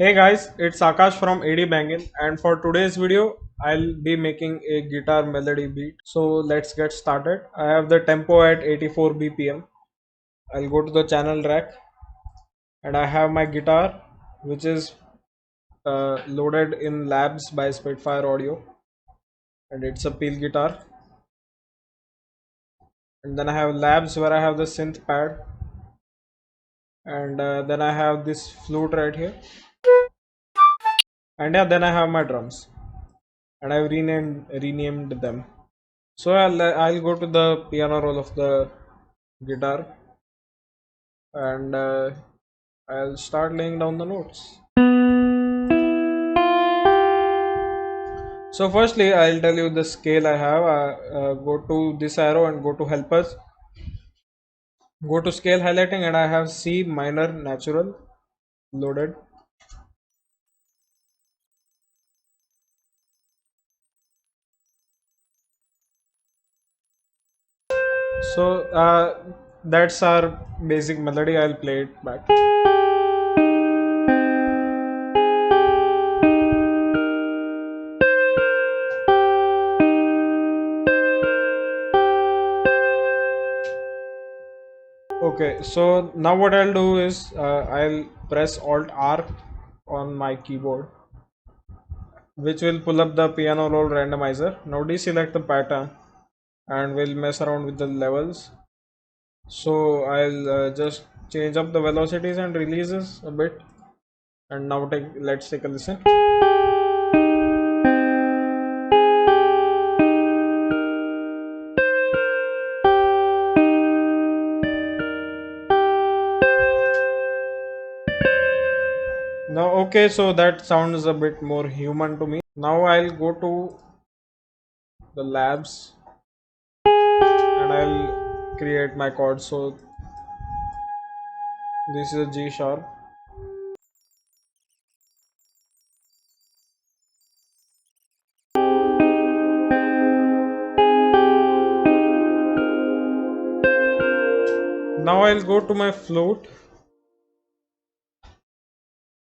Hey guys, it's Akash from Bangin, and for today's video I'll be making a guitar melody beat. So let's get started. I have the tempo at 84 BPM. I'll go to the channel rack and I have my guitar which is loaded in labs by Spitfire Audio, and it's a peel guitar. And then I have labs where I have the synth pad, and then I have this flute right here, and yeah, then I have my drums and I've renamed them. So I'll go to the piano roll of the guitar, and I'll start laying down the notes. So firstly, I'll tell you the scale I have. Go to this arrow and go to helpers. Go to scale highlighting, and I have C minor natural loaded. So that's our basic melody. I'll play it back. Okay, so now what I'll do is I'll press Alt R on my keyboard, which will pull up the piano roll randomizer. Now deselect the pattern and we'll mess around with the levels. So I'll just change up the velocities and releases a bit. And now let's take a listen. Now okay, so that sounds a bit more human to me. Now I'll go to the labs and I'll create my chord. So this is a G sharp. Now I'll go to my flute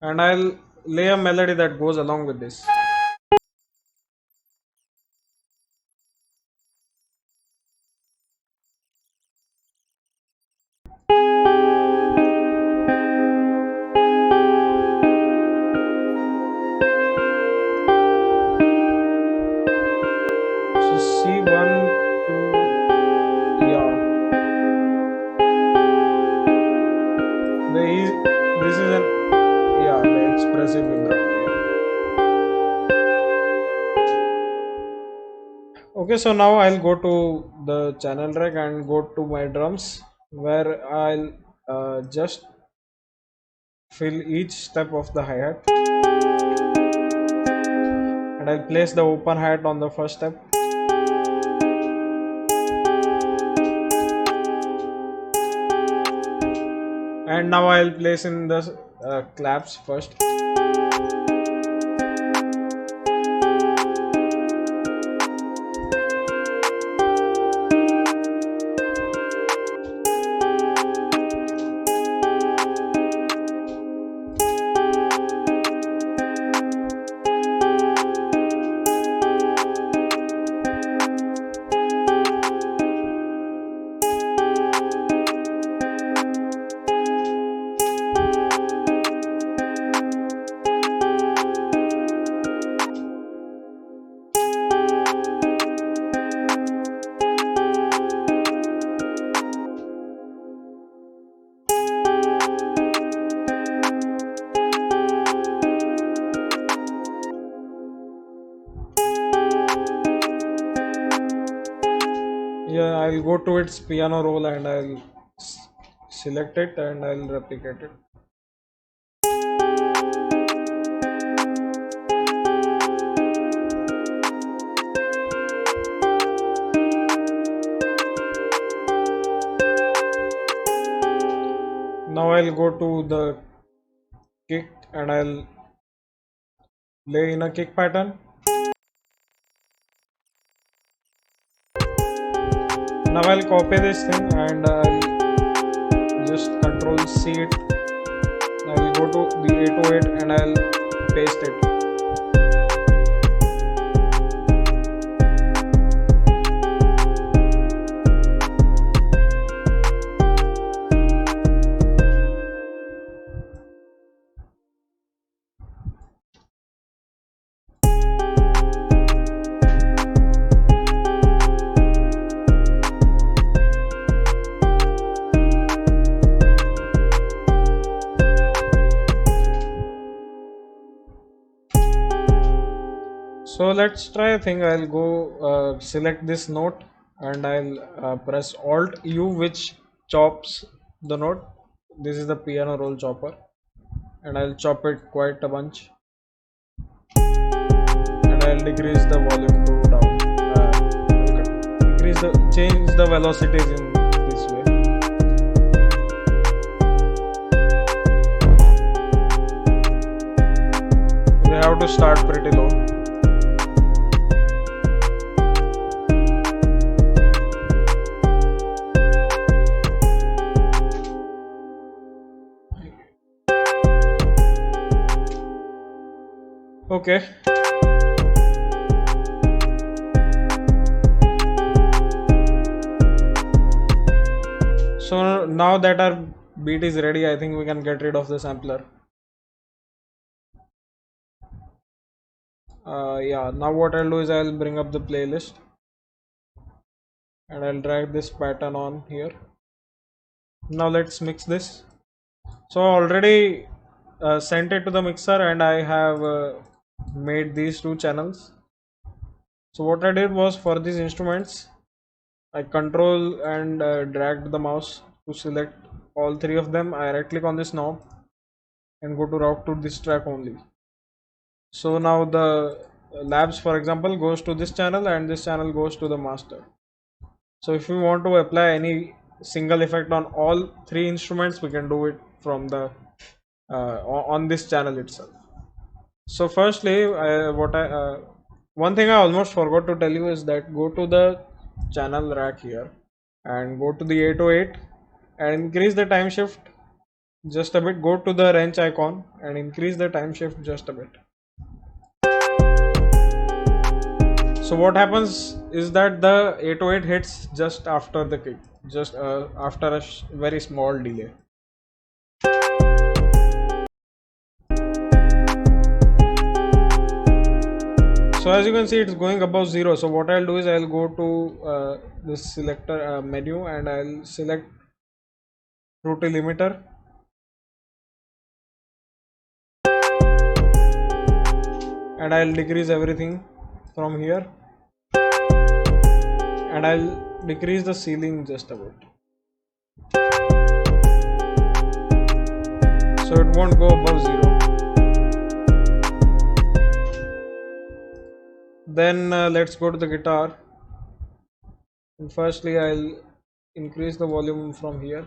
and I'll lay a melody that goes along with this. So C1 to, yeah, this is an, yeah, the expressive vibrato. Okay, so now I'll go to the channel rack and go to my drums, where I'll just fill each step of the hi-hat, and I'll place the open hi-hat on the first step. And now I'll place in the claps first. Yeah, I'll go to its piano roll and I'll select it and I'll replicate it. Now I'll go to the kick and I'll lay in a kick pattern. Now I'll copy this thing and I'll just control C it. I'll go to the 808 and I'll paste it. So let's try a thing. I'll go select this note and I'll press Alt U, which chops the note. This is the piano roll chopper, and I'll chop it quite a bunch, and I'll decrease the volume to down. Change the velocities in this way. We have to start pretty low. Okay. So now that our beat is ready, I think we can get rid of the sampler. Yeah, now what I'll do is I'll bring up the playlist and I'll drag this pattern on here. Now let's mix this. So I already sent it to the mixer and I have made these two channels. So what I did was, for these instruments, I control and dragged the mouse to select all three of them. I right click on this knob and go to route to this track only. So now the labs, for example, goes to this channel and this channel goes to the master. So if we want to apply any single effect on all three instruments, we can do it from the on this channel itself. So firstly, one thing I almost forgot to tell you is that go to the channel rack here and go to the 808 and increase the time shift just a bit. Go to the wrench icon and increase the time shift just a bit. So what happens is that the 808 hits just after the kick, just after a very small delay. So as you can see, it's going above 0. So what I'll do is I'll go to this selector menu and I'll select Fruity limiter and I'll decrease everything from here and I'll decrease the ceiling just a bit, so it won't go above 0. Then let's go to the guitar, and firstly I'll increase the volume from here.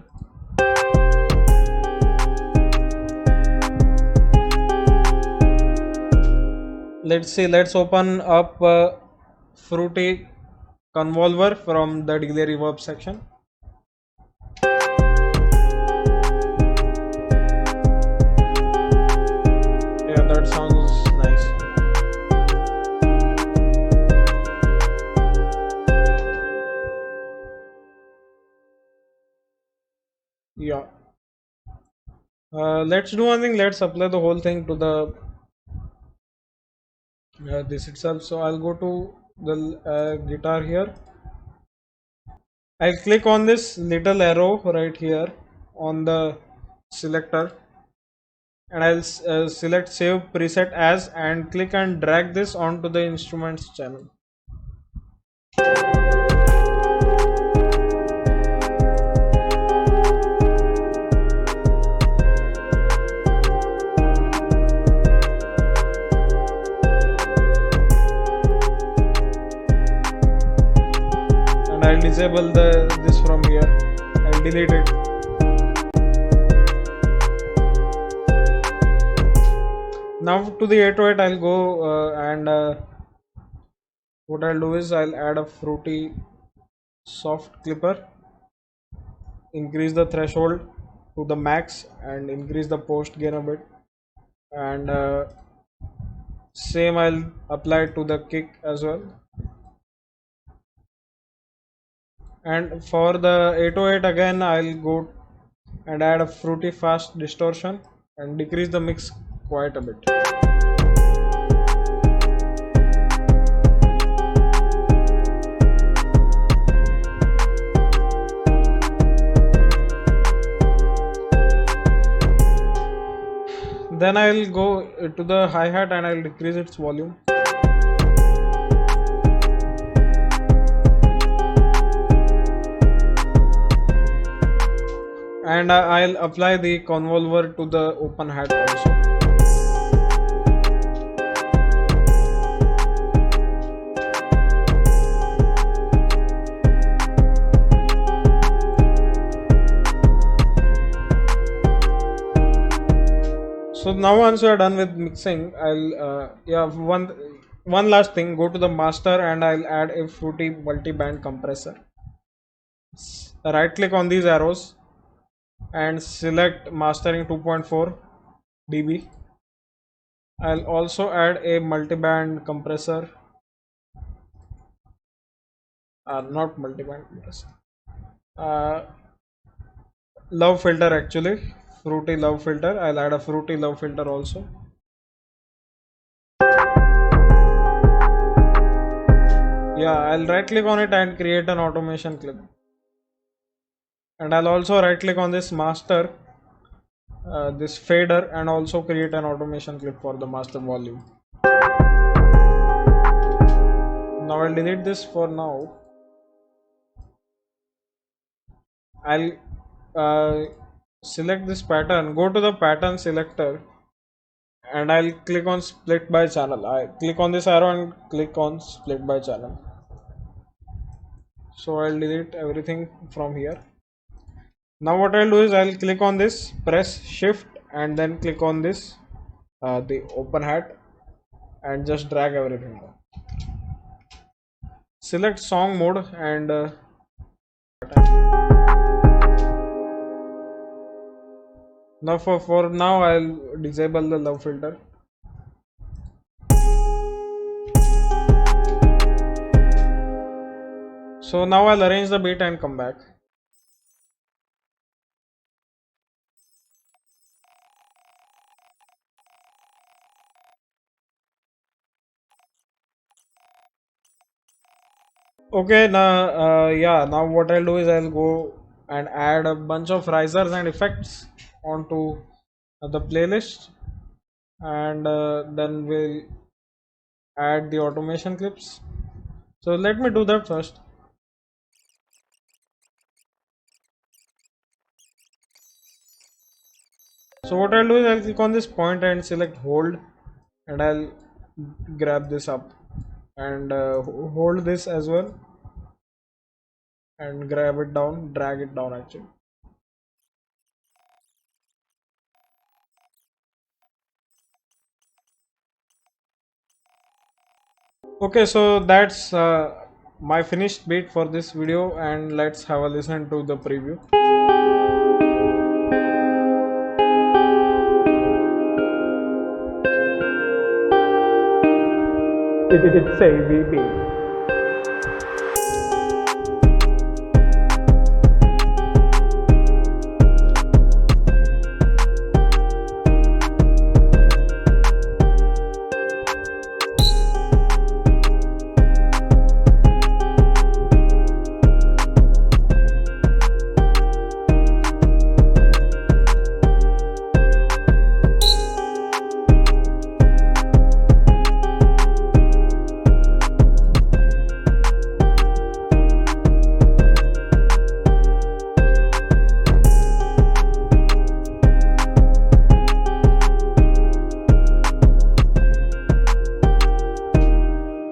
Let's open up Fruity Convolver from the delay reverb section. Yeah, that sounds nice. Yeah. Let's do one thing. Let's apply the whole thing to the this itself. So I'll go to the guitar here. I'll click on this little arrow right here on the selector and I'll select save preset as and click and drag this onto the instruments channel. I'll disable this from here. I'll delete it. Now to the 808 I'll go and what I'll do is I'll add a Fruity soft clipper, increase the threshold to the max and increase the post gain a bit, and same I'll apply to the kick as well. And for the 808 again, I'll go and add a fruity fast distortion and decrease the mix quite a bit. Then I'll go to the hi-hat and I'll decrease its volume. And I'll apply the convolver to the open hat also. So now once you are done with mixing, I'll one last thing, go to the master and I'll add a fruity multi-band compressor. Right click on these arrows and select mastering 2.4 dB. I'll also add a multi-band compressor, not multi-band compressor, love filter actually, fruity love filter. I'll add a fruity love filter also. Yeah, I'll right click on it and create an automation clip. And I'll also right click on this master, this fader, and also create an automation clip for the master volume. Now I'll delete this for now. I'll select this pattern, go to the pattern selector, and I'll click on split by channel. I click on this arrow and click on split by channel. So I'll delete everything from here. Now what I'll do is I'll click on this, press shift and then click on this, the open hat, and just drag everything down. Select song mode and now for now I'll disable the love filter. So now I'll arrange the beat and come back. Okay, now what I'll do is I'll go and add a bunch of risers and effects onto the playlist, and then we'll add the automation clips. So let me do that first. So what I'll do is I'll click on this point and select hold, and I'll grab this up and hold this as well and grab it down, drag it down actually. Okay, so that's my finished beat for this video, and let's have a listen to the preview. It's AVB.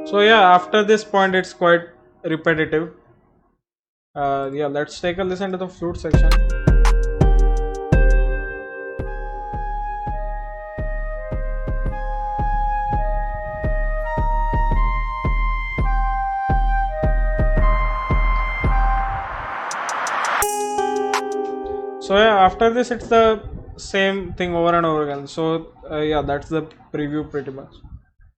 So yeah, after this point it's quite repetitive. Yeah, let's take a listen to the flute section. So yeah, after this it's the same thing over and over again. So yeah, that's the preview pretty much,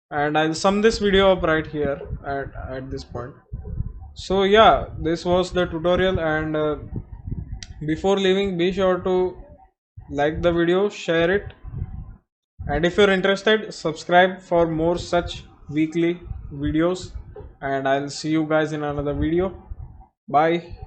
and I'll sum this video up right here at this point. So yeah, this was the tutorial, and before leaving, be sure to like the video, share it, and if you're interested, subscribe for more such weekly videos, and I'll see you guys in another video. Bye.